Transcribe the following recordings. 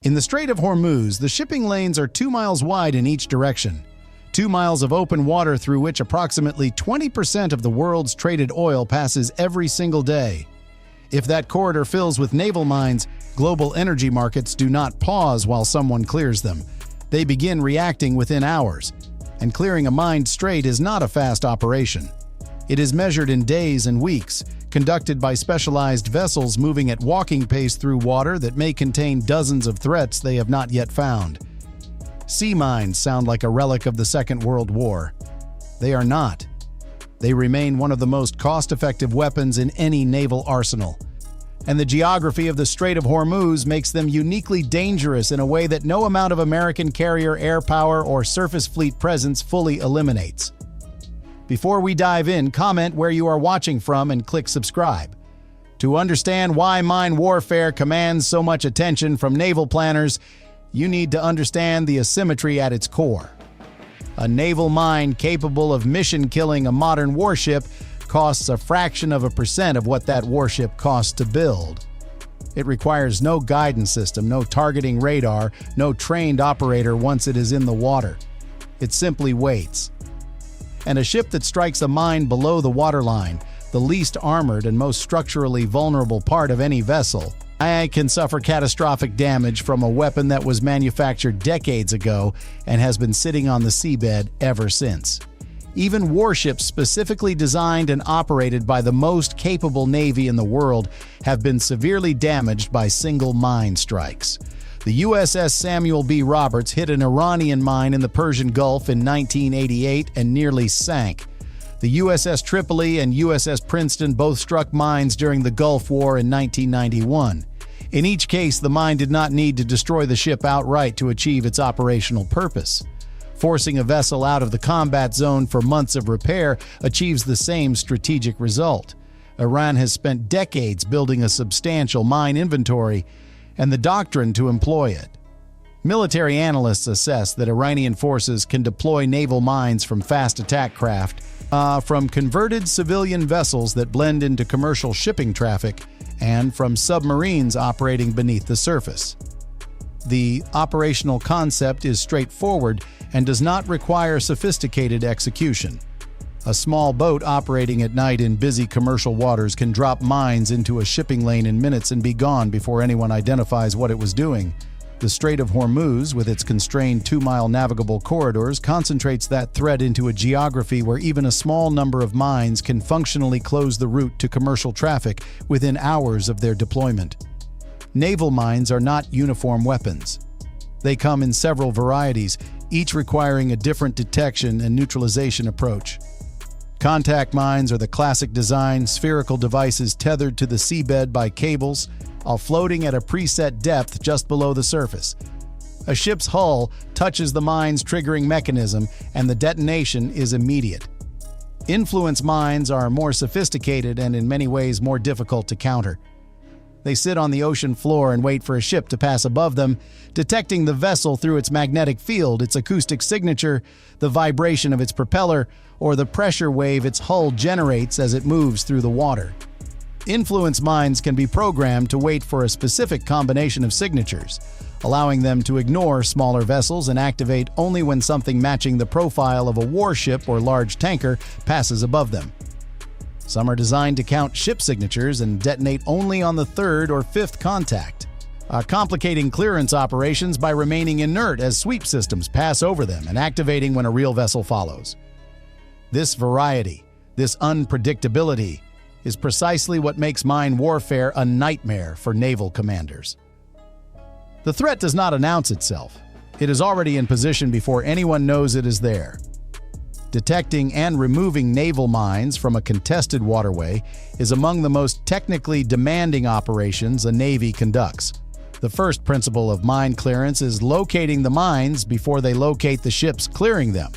In the Strait of Hormuz, the shipping lanes are 2 miles wide in each direction. 2 miles of open water through which approximately 20% of the world's traded oil passes every single day. If that corridor fills with naval mines, global energy markets do not pause while someone clears them. They begin reacting within hours. And clearing a mined strait is not a fast operation. It is measured in days and weeks, conducted by specialized vessels moving at walking pace through water that may contain dozens of threats they have not yet found. Sea mines sound like a relic of the Second World War. They are not. They remain one of the most cost-effective weapons in any naval arsenal. And the geography of the Strait of Hormuz makes them uniquely dangerous in a way that no amount of American carrier air power or surface fleet presence fully eliminates. Before we dive in, comment where you are watching from and click subscribe. To understand why mine warfare commands so much attention from naval planners, you need to understand the asymmetry at its core. A naval mine capable of mission-killing a modern warship costs a fraction of a percent of what that warship costs to build. It requires no guidance system, no targeting radar, no trained operator once it is in the water. It simply waits. And a ship that strikes a mine below the waterline, the least armored and most structurally vulnerable part of any vessel, can suffer catastrophic damage from a weapon that was manufactured decades ago and has been sitting on the seabed ever since. Even warships specifically designed and operated by the most capable navy in the world have been severely damaged by single mine strikes. The USS Samuel B. Roberts hit an Iranian mine in the Persian Gulf in 1988 and nearly sank. The USS Tripoli and USS Princeton both struck mines during the Gulf War in 1991. In each case, the mine did not need to destroy the ship outright to achieve its operational purpose. Forcing a vessel out of the combat zone for months of repair achieves the same strategic result. Iran has spent decades building a substantial mine inventory and the doctrine to employ it. Military analysts assess that Iranian forces can deploy naval mines from fast attack craft, from converted civilian vessels that blend into commercial shipping traffic, and from submarines operating beneath the surface. The operational concept is straightforward and does not require sophisticated execution. A small boat operating at night in busy commercial waters can drop mines into a shipping lane in minutes and be gone before anyone identifies what it was doing. The Strait of Hormuz, with its constrained 2-mile navigable corridors, concentrates that threat into a geography where even a small number of mines can functionally close the route to commercial traffic within hours of their deployment. Naval mines are not uniform weapons. They come in several varieties, each requiring a different detection and neutralization approach. Contact mines are the classic design, spherical devices tethered to the seabed by cables, while floating at a preset depth just below the surface. A ship's hull touches the mine's triggering mechanism, and the detonation is immediate. Influence mines are more sophisticated and in many ways more difficult to counter. They sit on the ocean floor and wait for a ship to pass above them, detecting the vessel through its magnetic field, its acoustic signature, the vibration of its propeller, or the pressure wave its hull generates as it moves through the water. Influence mines can be programmed to wait for a specific combination of signatures, allowing them to ignore smaller vessels and activate only when something matching the profile of a warship or large tanker passes above them. Some are designed to count ship signatures and detonate only on the third or fifth contact, complicating clearance operations by remaining inert as sweep systems pass over them and activating when a real vessel follows. This variety, this unpredictability, is precisely what makes mine warfare a nightmare for naval commanders. The threat does not announce itself. It is already in position before anyone knows it is there. Detecting and removing naval mines from a contested waterway is among the most technically demanding operations a navy conducts. The first principle of mine clearance is locating the mines before they locate the ships clearing them.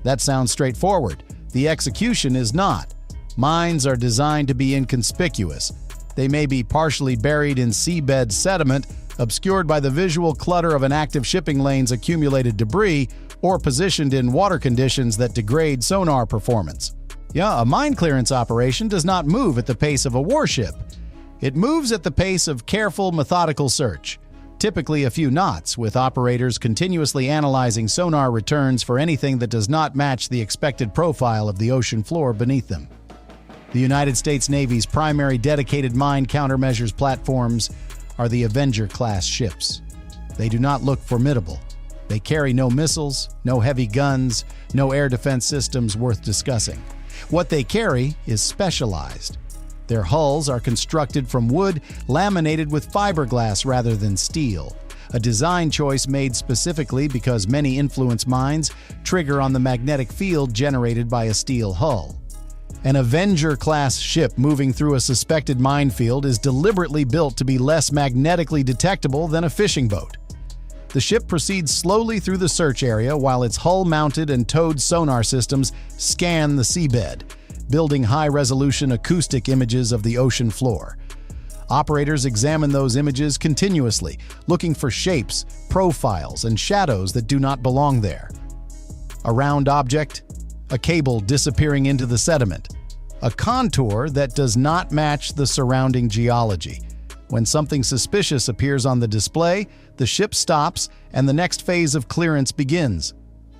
That sounds straightforward. The execution is not. Mines are designed to be inconspicuous. They may be partially buried in seabed sediment, obscured by the visual clutter of an active shipping lane's accumulated debris, or positioned in water conditions that degrade sonar performance. A mine clearance operation does not move at the pace of a warship. It moves at the pace of careful, methodical search. typically a few knots, with operators continuously analyzing sonar returns for anything that does not match the expected profile of the ocean floor beneath them. The United States Navy's primary dedicated mine countermeasures platforms are the Avenger-class ships. They do not look formidable. They carry no missiles, no heavy guns, no air defense systems worth discussing. What they carry is specialized. Their hulls are constructed from wood laminated with fiberglass rather than steel, a design choice made specifically because many influence mines trigger on the magnetic field generated by a steel hull. An Avenger-class ship moving through a suspected minefield is deliberately built to be less magnetically detectable than a fishing boat. The ship proceeds slowly through the search area while its hull-mounted and towed sonar systems scan the seabed, building high-resolution acoustic images of the ocean floor. Operators examine those images continuously, looking for shapes, profiles, and shadows that do not belong there. A round object, a cable disappearing into the sediment, a contour that does not match the surrounding geology. When something suspicious appears on the display, the ship stops and the next phase of clearance begins.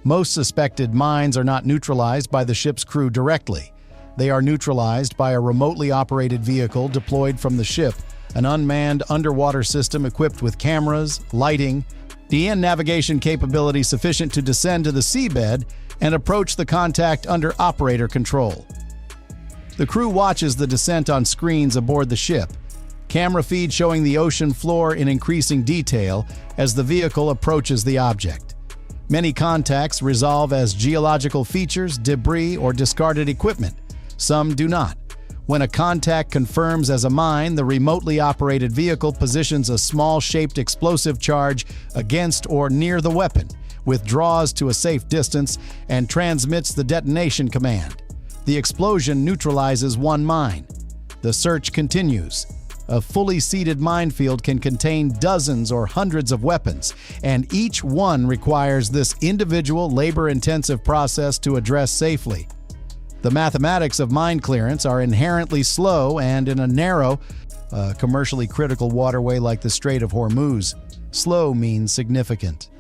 Most suspected mines are not neutralized by the ship's crew directly. They are neutralized by a remotely operated vehicle deployed from the ship, an unmanned underwater system equipped with cameras, lighting, and navigation capability sufficient to descend to the seabed and approach the contact under operator control. The crew watches the descent on screens aboard the ship, camera feed showing the ocean floor in increasing detail as the vehicle approaches the object. Many contacts resolve as geological features, debris, or discarded equipment. Some do not. When a contact confirms as a mine, the remotely operated vehicle positions a small-shaped explosive charge against or near the weapon, withdraws to a safe distance, and transmits the detonation command. The explosion neutralizes one mine. The search continues. A fully seeded minefield can contain dozens or hundreds of weapons, and each one requires this individual labor-intensive process to address safely. The mathematics of mine clearance are inherently slow, and in a narrow, commercially critical waterway like the Strait of Hormuz, slow means significant.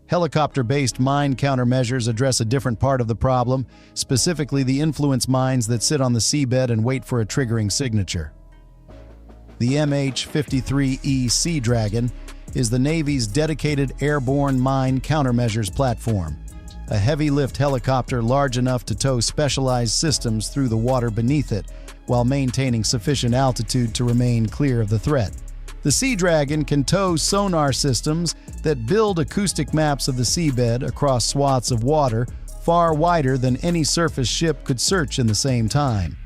Helicopter-based mine countermeasures address a different part of the problem, specifically the influence mines that sit on the seabed and wait for a triggering signature. The MH-53E Sea Dragon is the Navy's dedicated airborne mine countermeasures platform, a heavy-lift helicopter large enough to tow specialized systems through the water beneath it while maintaining sufficient altitude to remain clear of the threat. The Sea Dragon can tow sonar systems that build acoustic maps of the seabed across swaths of water far wider than any surface ship could search in the same time.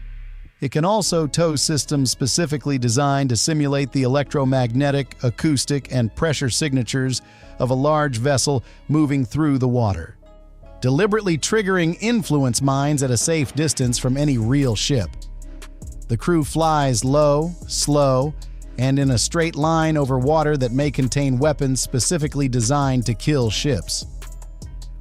It can also tow systems specifically designed to simulate the electromagnetic, acoustic, and pressure signatures of a large vessel moving through the water, deliberately triggering influence mines at a safe distance from any real ship. The crew flies low, slow, and in a straight line over water that may contain weapons specifically designed to kill ships.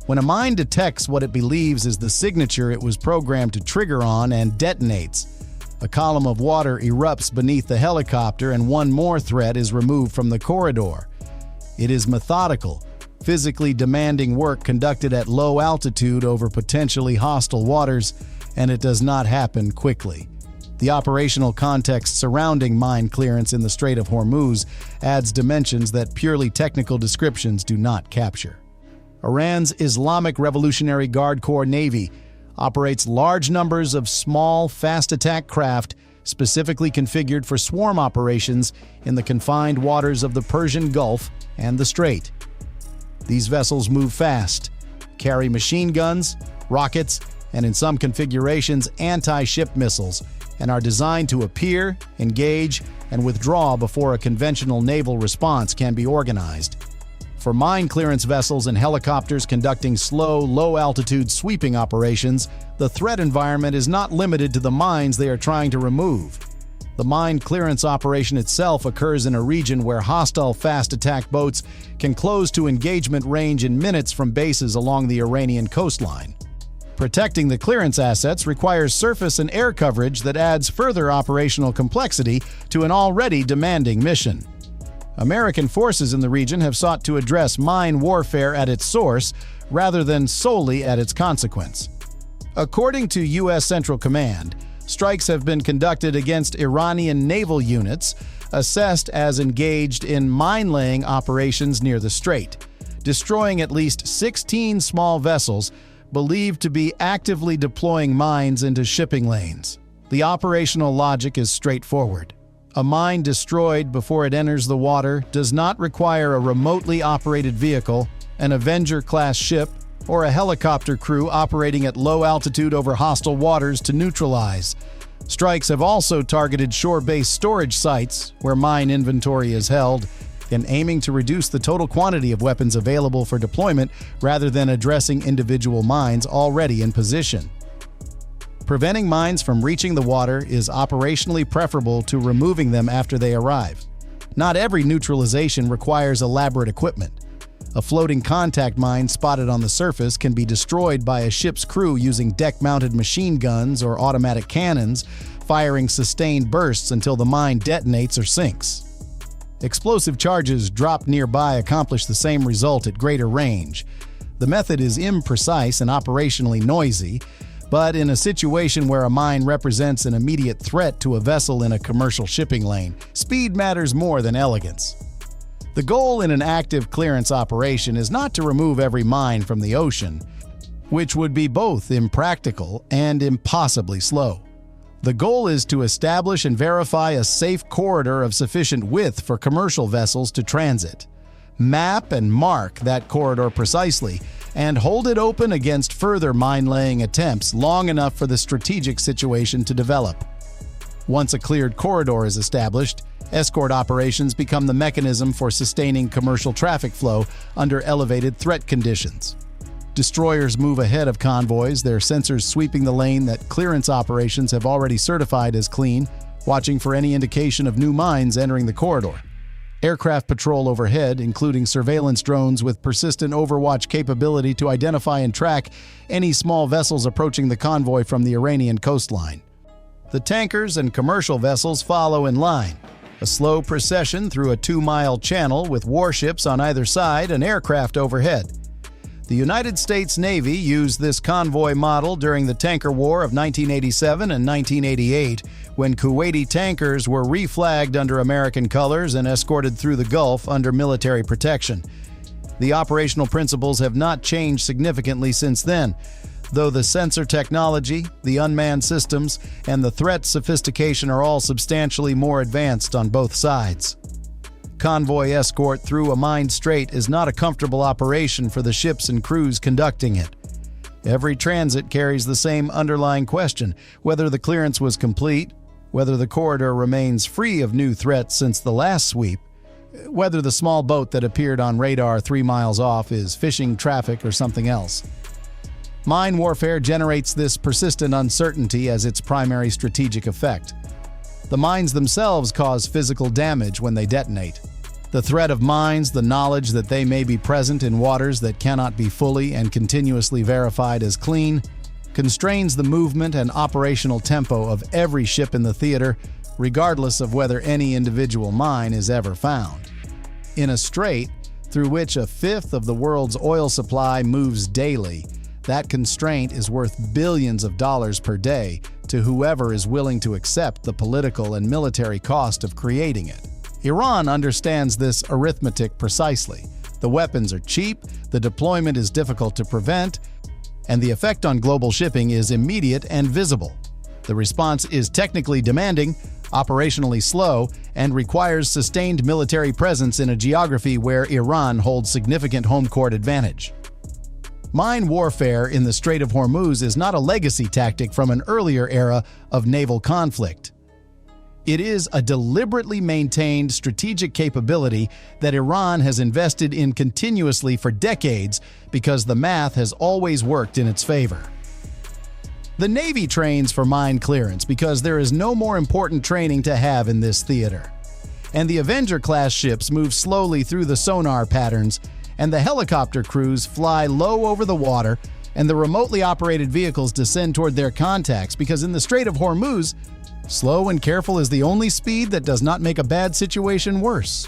When a mine detects what it believes is the signature it was programmed to trigger on and detonates, a column of water erupts beneath the helicopter and one more threat is removed from the corridor. It is methodical, physically demanding work conducted at low altitude over potentially hostile waters, and it does not happen quickly. The operational context surrounding mine clearance in the Strait of Hormuz adds dimensions that purely technical descriptions do not capture. Iran's Islamic Revolutionary Guard Corps Navy operates large numbers of small, fast-attack craft specifically configured for swarm operations in the confined waters of the Persian Gulf and the Strait. These vessels move fast, carry machine guns, rockets, and in some configurations, anti-ship missiles, and are designed to appear, engage, and withdraw before a conventional naval response can be organized. For mine clearance vessels and helicopters conducting slow, low-altitude sweeping operations, the threat environment is not limited to the mines they are trying to remove. The mine clearance operation itself occurs in a region where hostile fast attack boats can close to engagement range in minutes from bases along the Iranian coastline. Protecting the clearance assets requires surface and air coverage that adds further operational complexity to an already demanding mission. American forces in the region have sought to address mine warfare at its source rather than solely at its consequence. According to U.S. Central Command, strikes have been conducted against Iranian naval units assessed as engaged in mine-laying operations near the strait, destroying at least 16 small vessels believed to be actively deploying mines into shipping lanes. The operational logic is straightforward. A mine destroyed before it enters the water does not require a remotely operated vehicle, an Avenger-class ship, or a helicopter crew operating at low altitude over hostile waters to neutralize. Strikes have also targeted shore-based storage sites where mine inventory is held, and aiming to reduce the total quantity of weapons available for deployment rather than addressing individual mines already in position. Preventing mines from reaching the water is operationally preferable to removing them after they arrive. Not every neutralization requires elaborate equipment. A floating contact mine spotted on the surface can be destroyed by a ship's crew using deck-mounted machine guns or automatic cannons, firing sustained bursts until the mine detonates or sinks. Explosive charges dropped nearby accomplish the same result at greater range. The method is imprecise and operationally noisy, but in a situation where a mine represents an immediate threat to a vessel in a commercial shipping lane, speed matters more than elegance. The goal in an active clearance operation is not to remove every mine from the ocean, which would be both impractical and impossibly slow. The goal is to establish and verify a safe corridor of sufficient width for commercial vessels to transit. Map and mark that corridor precisely, and hold it open against further mine-laying attempts long enough for the strategic situation to develop. Once a cleared corridor is established, escort operations become the mechanism for sustaining commercial traffic flow under elevated threat conditions. Destroyers move ahead of convoys, their sensors sweeping the lane that clearance operations have already certified as clean, watching for any indication of new mines entering the corridor. Aircraft patrol overhead, including surveillance drones with persistent overwatch capability to identify and track any small vessels approaching the convoy from the Iranian coastline. The tankers and commercial vessels follow in line, a slow procession through a 2-mile channel with warships on either side and aircraft overhead. The United States Navy used this convoy model during the tanker war of 1987 and 1988, when Kuwaiti tankers were reflagged under American colors and escorted through the Gulf under military protection. The operational principles have not changed significantly since then, though the sensor technology, the unmanned systems, and the threat sophistication are all substantially more advanced on both sides. Convoy escort through a mined strait is not a comfortable operation for the ships and crews conducting it. Every transit carries the same underlying question: whether the clearance was complete, whether the corridor remains free of new threats since the last sweep, whether the small boat that appeared on radar 3 miles off is fishing traffic or something else. Mine warfare generates this persistent uncertainty as its primary strategic effect. The mines themselves cause physical damage when they detonate. The threat of mines, the knowledge that they may be present in waters that cannot be fully and continuously verified as clean, constrains the movement and operational tempo of every ship in the theater, regardless of whether any individual mine is ever found. In a strait through which a fifth of the world's oil supply moves daily, that constraint is worth billions of dollars per day to whoever is willing to accept the political and military cost of creating it. Iran understands this arithmetic precisely. The weapons are cheap, the deployment is difficult to prevent, and the effect on global shipping is immediate and visible. The response is technically demanding, operationally slow, and requires sustained military presence in a geography where Iran holds significant home court advantage. Mine warfare in the Strait of Hormuz is not a legacy tactic from an earlier era of naval conflict. It is a deliberately maintained strategic capability that Iran has invested in continuously for decades because the math has always worked in its favor. The Navy trains for mine clearance because there is no more important training to have in this theater. And the Avenger-class ships move slowly through the sonar patterns, and the helicopter crews fly low over the water, and the remotely operated vehicles descend toward their contacts because in the Strait of Hormuz, slow and careful is the only speed that does not make a bad situation worse.